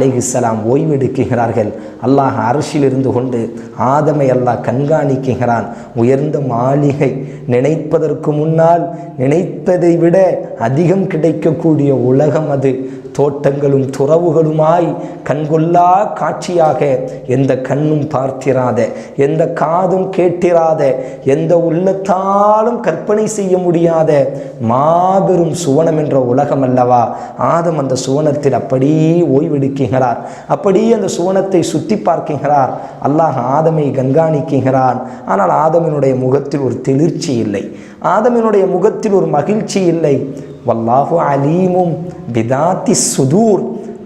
அலைஹிஸ்ஸலாம் ஓய்வெடுக்கிறார்கள். அல்லாஹ் அர்ஷில் இருந்து கொண்டு ஆதமை அல்லாஹ் கண்காணிக்கிறான். உயர்ந்த மாளிகை, நினைப்பதற்கு முன்னால் நினைப்பதை விட அதிகம் கிடைக்கக்கூடிய உலகம் அது. தோட்டங்களும் துறவுகளுமாய் கண்கொள்ளா காட்சியாக, எந்த கண்ணும் பார்த்திராத, எந்த காதும் கேட்டிராத, எந்த உள்ளத்தாலும் கற்பனை செய்ய முடியாத மாபெரும் சுவனம் என்ற உலகம் அல்லவா. ஆதம் அந்த சுவனத்தில் அப்படியே ஓய்வெடுக்கிறார். அப்படியே அந்த சுவனத்தை சுற்றி பார்க்கிறார். அல்லாஹ் ஆதமை கண்காணிக்கிறான். ஆனால் ஆதமினுடைய முகத்தில் ஒரு தெளிர்ச்சி இல்லை, ஆதமினுடைய முகத்தில் ஒரு மகிழ்ச்சி இல்லை. வல்லாஹு அலீமும் பிதாத்தி சுதூர்,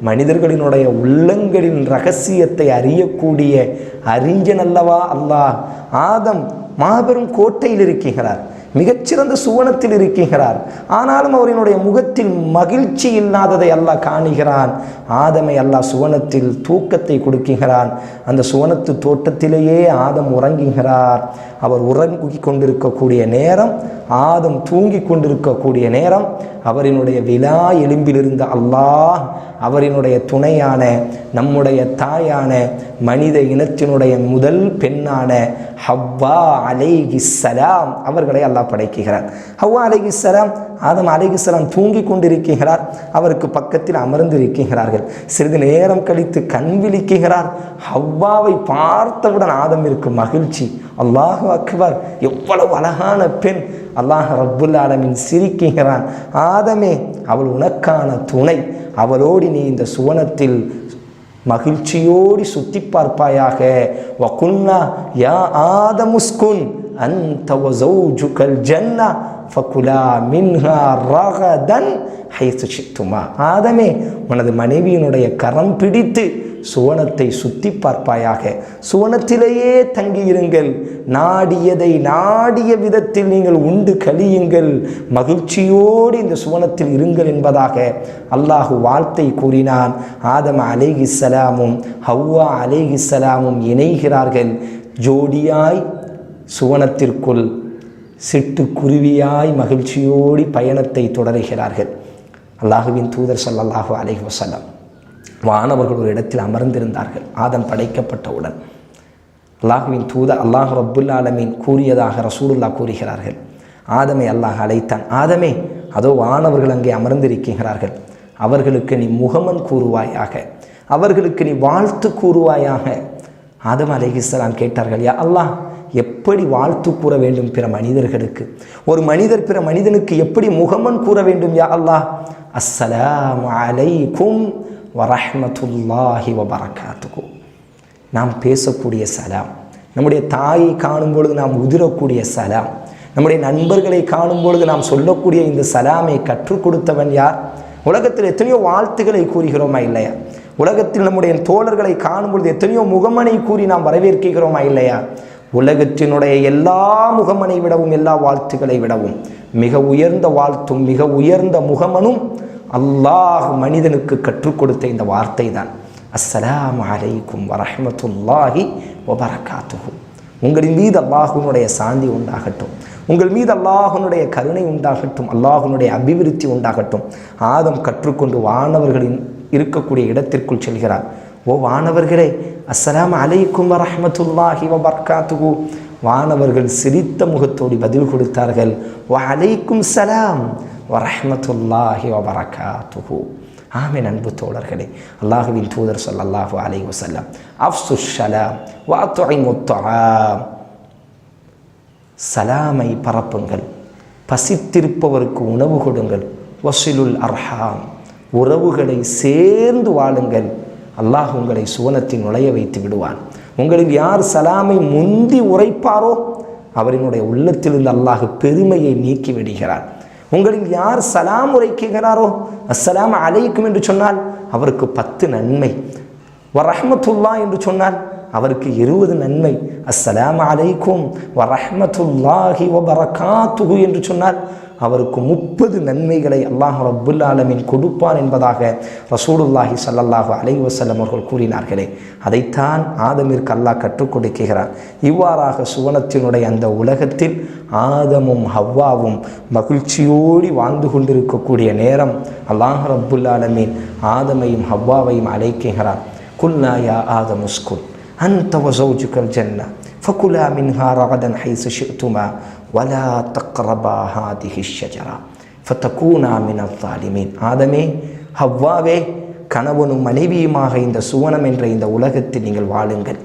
மனிதர்களினுடைய உள்ளங்களின் ரகசியத்தை அறியக்கூடிய அறிஞன் அல்லவா அல்லாஹ். ஆதம் மாபெரும் கோட்டையில் இருக்கிறார், மிகச்சிறந்த சுவனத்தில் இருக்கிறார். ஆனாலும் அவரினுடைய முகத்தில் மகிழ்ச்சி இல்லாததை அல்லாஹ் காணுகிறான். ஆதமை அல்லாஹ் சுவனத்தில் தூக்கத்தை கொடுக்கிறான். அந்த சுவனத்து தோட்டத்திலேயே ஆதம் உறங்குகிறார். அவர் உறங்கி கொண்டிருக்கக்கூடிய நேரம், ஆதம் தூங்கி கொண்டிருக்கக்கூடிய நேரம், அவரினுடைய விலா எலும்பிலிருந்த அல்லாஹ் அவரினுடைய துணையான, நம்முடைய தாயான, மனித இனத்தினுடைய முதல் பெண்ணான ஹவ்வா அலைஹிஸ்ஸலாம் அவர்களை அல்லாஹ் படைக்கிறார். ஹவ்வா அலைஹிஸ்ஸலாம், ஆதம் அலைஹிஸ்ஸலாம் தூங்கி கொண்டிருக்கிறார். அவருக்கு பக்கத்தில் அமர்ந்து இருக்கிறார்கள். சிறிது நேரம் கழித்து கண் விழிக்கிறார். ஹவ்வாவை பார்த்தவுடன் ஆதமிற்கு மகிழ்ச்சி. அல்லாஹு அக்பர், எவ்வளவு அழகான பெண். அல்லாஹ் ரப்புல் ஆலமீன் சிரிக்கிறான். ஆதமே, அவள் உனக்கான துணை, அவளோடு நீ இந்த சுவனத்தில் மகிழ்ச்சியோடு சுற்றி பார்ப்பாயாக. வகுன்னா யா ஆதமுஸ்குன் அன்த வஸௌஜுகல் ஜன்னா ஃபகுலா மின்ஹா ரகதன் ஹைது ஷித்துமா. ஆதமே, உனது மனைவியினுடைய கரம் பிடித்து சுவனத்தை சுற்றி பார்ப்பாயாக. சுவனத்திலேயே தங்கியிருங்கள், நாடியதை நாடிய விதத்தில் நீங்கள் உண்டு கழியுங்கள், மகிழ்ச்சியோடு இந்த சுவனத்தில் இருங்கள் என்பதாக அல்லாஹு வாழ்த்தை கூறினான். ஆதம் அலைஹிஸ்ஸலாமும் ஹவ்வா அலைஹிஸ்ஸலாமும் இணைகிறார்கள். ஜோடியாய் சுவனத்திற்குள் சிட்டுக்குருவியாய் மகிழ்ச்சியோடு பயணத்தை தொடருகிறார்கள். அல்லாஹுவின் தூதர் ஸல்லல்லாஹு அலைஹி வஸல்லம் வானவர்கள் ஒரு இடத்தில் அமர்ந்திருந்தார்கள். ஆதம் படைக்கப்பட்டவுடன் அல்லாஹுவின் தூதர் அல்லாஹ் ரப்புல் ஆலமீன் கூறியதாக ரசூலுல்லாஹ் கூறுகிறார்கள். ஆதமை அல்லாஹ் அழைத்தான். ஆதமே, அதோ வானவர்கள் அங்கே அமர்ந்திருக்கிறார்கள், அவர்களுக்கு நீ முகமன் கூறுவாயாக, அவர்களுக்கு நீ வாழ்த்து கூறுவாயாக. ஆதம் அலைஹிஸ்ஸலாம் கேட்டார்கள், யா அல்லாஹ், எப்படி வாழ்த்து கூற வேண்டும் பிற மனிதர்களுக்கு? ஒரு மனிதர் பிற மனிதனுக்கு எப்படி முகமன் கூற வேண்டும் யா அல்லாஹ்? அஸ்ஸலாமு அலைக்கும் வரஹ்மத்துல்லாஹி வபரகாத்துஹு. நாம் பேசக்கூடிய சலாம், நம்முடைய தாயை காணும் பொழுது நாம் உதிரக்கூடிய சலாம், நம்முடைய நண்பர்களை காணும் பொழுது நாம் சொல்லக்கூடிய இந்த சலாமை கற்றுக் கொடுத்தவன் யார்? உலகத்தில் எத்தனையோ வாழ்த்துக்களை கூறுகிறோமா இல்லையா? உலகத்தில் நம்முடைய தோழர்களை காணும் பொழுது எத்தனையோ முகமனை கூறி நாம் வரவேற்கிறோமா இல்லையா? உலகத்தினுடைய எல்லா முகமனை விடவும், எல்லா வாழ்த்துக்களை விடவும் மிக உயர்ந்த வாழ்த்தும் மிக உயர்ந்த முகமனும் அல்லாஹ் மனிதனுக்கு கற்றுக் கொடுத்த இந்த வார்த்தை தான். அஸ்ஸலாமு அலைக்கும் வரஹ்மத்துல்லாஹி வபரகாத்துஹு. உங்களின் மீது அல்லாஹ்வுடைய சாந்தி உண்டாகட்டும், உங்கள் மீது அல்லாஹ்வுடைய கருணை உண்டாகட்டும், அல்லாஹ்வுடைய அபிவிருத்தி உண்டாகட்டும். ஆதம் கற்றுக்கொண்டு வானவர்களின் இருக்கக்கூடிய இடத்திற்குள் செல்கிறார். ஓ வானவர்களே, அஸ்ஸலாமு அலைக்கும் வரஹ்மத்துல்லாஹி வபரகாத்துஹு. வானவர்கள் சிரித்த முகத்தோடு பதில் கொடுத்தார்கள், வ அலைக்கும் சலாம் வரஹ்மத்துல்லாஹி வபரகாத்துஹு. ஆமென். அன்பு தோழர்களே, அல்லாஹுவின் தூதர் ஸல்லல்லாஹு அலைஹி வஸல்லம் அஃப்ஸுஷ் ஸலாம் வ அத்இமுத் தஆம், சலாமை பரப்புங்கள், பசித்திருப்பவருக்கு உணவு கொடுங்கள், வஸிலுல் அர்ஹாம், உறவுகளை சேர்ந்து வாழுங்கள், அல்லாஹ் உங்களை சுவனத்தில் நுழைய வைத்து விடுவான். உங்களுக்கு யார் சலாமை முந்தி உரைப்பாரோ அவரினுடைய உள்ளத்திலிருந்து அல்லாஹ் பெருமையை நீக்கி விடுகிறார். உங்களில் யார் சலாம் உரைக்கிறாரோ, அஸ்ஸலாமு அலைக்கும் என்று சொன்னால் அவருக்கு 10 நன்மை, வரஹ்மத்துல்லாஹ் என்று சொன்னால் அவருக்கு 20 நன்மை, அஸ்ஸலாமு அலைக்கும் வரஹ்மத்துல்லாஹி வபரகாத்துஹு என்று சொன்னால் அவருக்கு 30 நன்மைகளை அல்லாஹ் ரப்புல் ஆலமீன் கொடுப்பான் என்பதாக ரசூலுல்லாஹி ஸல்லல்லாஹு அலைஹி வஸல்லம் அவர்கள் கூறினார்களே, அதைத்தான் ஆதமிற்கு அல்லாஹ் கற்றுக் கொடுக்கிறான். இவ்வாறாக சுவனத்தினுடைய அந்த உலகத்தில் ஆதமும் ஹவ்வாவும் மகிழ்ச்சியோடு வாழ்ந்து கொண்டிருக்கக்கூடிய நேரம் அல்லாஹ் ரப்புல் ஆலமீன் ஆதமையும் ஹவ்வாவையும் அழைக்கிறான். குல்னா யா ஆதம் உஸ்குன் அன்த வ ஸௌஜுகல் ஜன்னah ஃபகுலா மின்ஹா ரகதன் ஹைஸு ஷிஅ்துமா வலா தக்ரபா ஹாதிஹி ஷஜரா ஃபதகூனா மினல் ஸாலிமீன். ஆதமே, ஹவ்வாவே, கணவனும் மனைவியுமாக இந்த சுவனம் என்ற இந்த உலகத்தில் நீங்கள் வாழுங்கள்.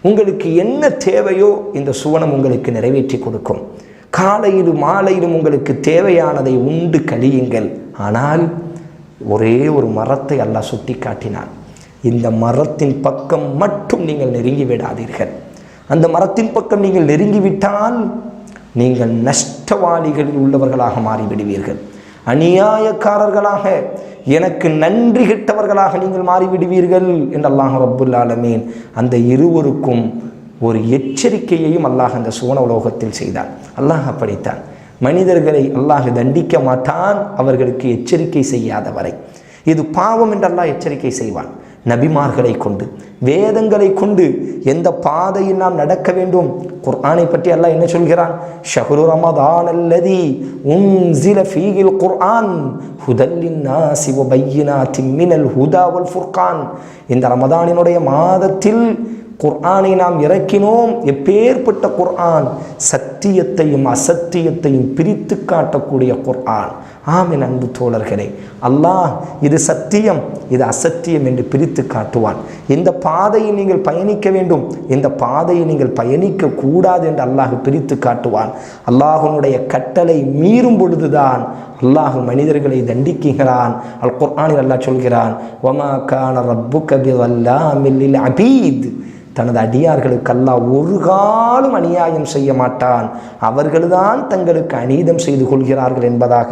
உங்களுக்கு என்ன தேவையோ இந்த சுவனம் உங்களுக்கு நிறைவேற்றி கொடுக்கும். காலையிலும் மாலையிலும் உங்களுக்கு தேவையானதை உண்டு கழியுங்கள். ஆனால் ஒரே ஒரு மரத்தை அல்லாஹ் சுட்டி காட்டினான். இந்த மரத்தின் பக்கம் மட்டும் நீங்கள் நெருங்கி விடாதீர்கள். அந்த மரத்தின் பக்கம் நீங்கள் நெருங்கிவிட்டால் நீங்கள் நஷ்டவாளிகளில் உள்ளவர்களாக மாறிவிடுவீர்கள். அநியாயக்காரர்களாக, எனக்கு நன்றி கெட்டவர்களாக நீங்கள் மாறிவிடுவீர்கள் என்று அல்லாஹ் ரப்புல் ஆலமீன் அந்த இருவருக்கும் ஒரு எச்சரிக்கையையும் அல்லாஹ் அந்த சுவன உலோகத்தில் செய்தான். அல்லாஹ் அப்படித்தான். மனிதர்களை அல்லாஹ் தண்டிக்க மாட்டான் அவர்களுக்கு எச்சரிக்கை செய்யாத வரை. இது பாவம் என்று அல்லாஹ் எச்சரிக்கை செய்வான். நபிமார்களை கொண்டு, வேதங்களை கொண்டு எந்த பாதையில் நாம் நடக்க வேண்டும். குர்ஆனை பற்றி அல்லாஹ் என்ன சொல்கிறான்? ஷஹ்ரு ரமதான் அல்லதி உன்ஸில ஃபீஹில் குர்ஆன் ஹுதல் லின்னாஸி வ பையினாத்தின் மினல் ஹுதா வல் ஃபுர்கான். இந்த ரமதானினுடைய மாதத்தில் குர்ஆனை நாம் இறக்கினோம். எப்பேற்பட்ட குர்ஆன்! சத்தியத்தையும் அசத்தியத்தையும் பிரித்து காட்டக்கூடிய குர்ஆன். ஆமின் அன்பு தோழர்களே, அல்லாஹ் இது சத்தியம், இது அசத்தியம் என்று பிரித்து காட்டுவான். இந்த பாதையை நீங்கள் பயணிக்க வேண்டும், இந்த பாதையை நீங்கள் பயணிக்க கூடாது என்று அல்லாஹ் பிரித்து காட்டுவான். அல்லாஹ்வுடைய கட்டளை மீறும் பொழுதுதான் அல்லாஹ் மனிதர்களை தண்டிக்கிறான். அல் குர்ஆனில் அல்லாஹ் சொல்கிறான், வமா கான ரப்புக பிஸல்லாமில் லில் அபீத். தனது அடியார்களுக்கு அல்லாஹ் ஒரு காலம் அநியாயம் செய்ய மாட்டான். அவர்கள்தான் தங்களுக்கு அநீதம் செய்து கொள்கிறார்கள் என்பதாக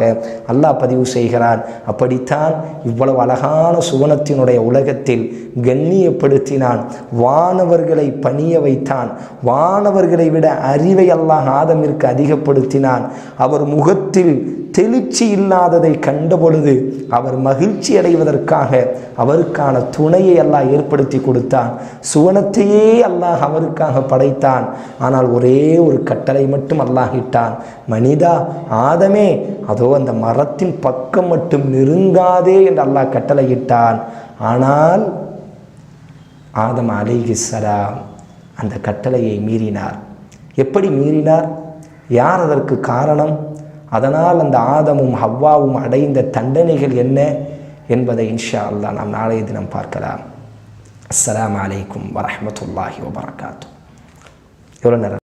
அல்லாஹ் பதிவு செய்கிறான். அப்படித்தான் இவ்வளவு அழகான சுவனத்தினுடைய உலகத்தில் கண்ணியப்படுத்தினான். வானவர்களை பணிய வைத்தான். வானவர்களை விட அறிவை அல்லாஹ் ஆதமிற்கு அதிகப்படுத்தினான். அவர் முகத்தில் தெளிச்சி இல்லாததை கண்டபொழுது அவர் மகிழ்ச்சி அடைவதற்காக அவருக்கான துணையை அல்லாஹ் ஏற்படுத்தி கொடுத்தான். சுவனத்தையே அல்லாஹ் அவருக்காக படைத்தான். ஆனால் ஒரே ஒரு கட்டளை மட்டும் அல்லாஹ் இட்டான். மனிதா, ஆதமே, அதோ அந்த மரத்தின் பக்கம் மட்டும் நெருங்காதே என்று அல்லாஹ் கட்டளையிட்டான். ஆனால் ஆதம் அலைஹிஸ்ஸலாம் அந்த கட்டளையை மீறினார். எப்படி மீறினார்? யார் அதற்கு காரணம்? அதனால் அந்த ஆதமும் ஹவ்வாவும் அடைந்த தண்டனைகள் என்ன என்பதை இன்ஷா அல்லாஹ் நாம் நாளைய தினம் பார்க்கலாம். அஸ்ஸலாமு அலைக்கும் வரஹ்மத்துல்லாஹி வபரகாத்துஹு. எவ்வளோ நேரம்?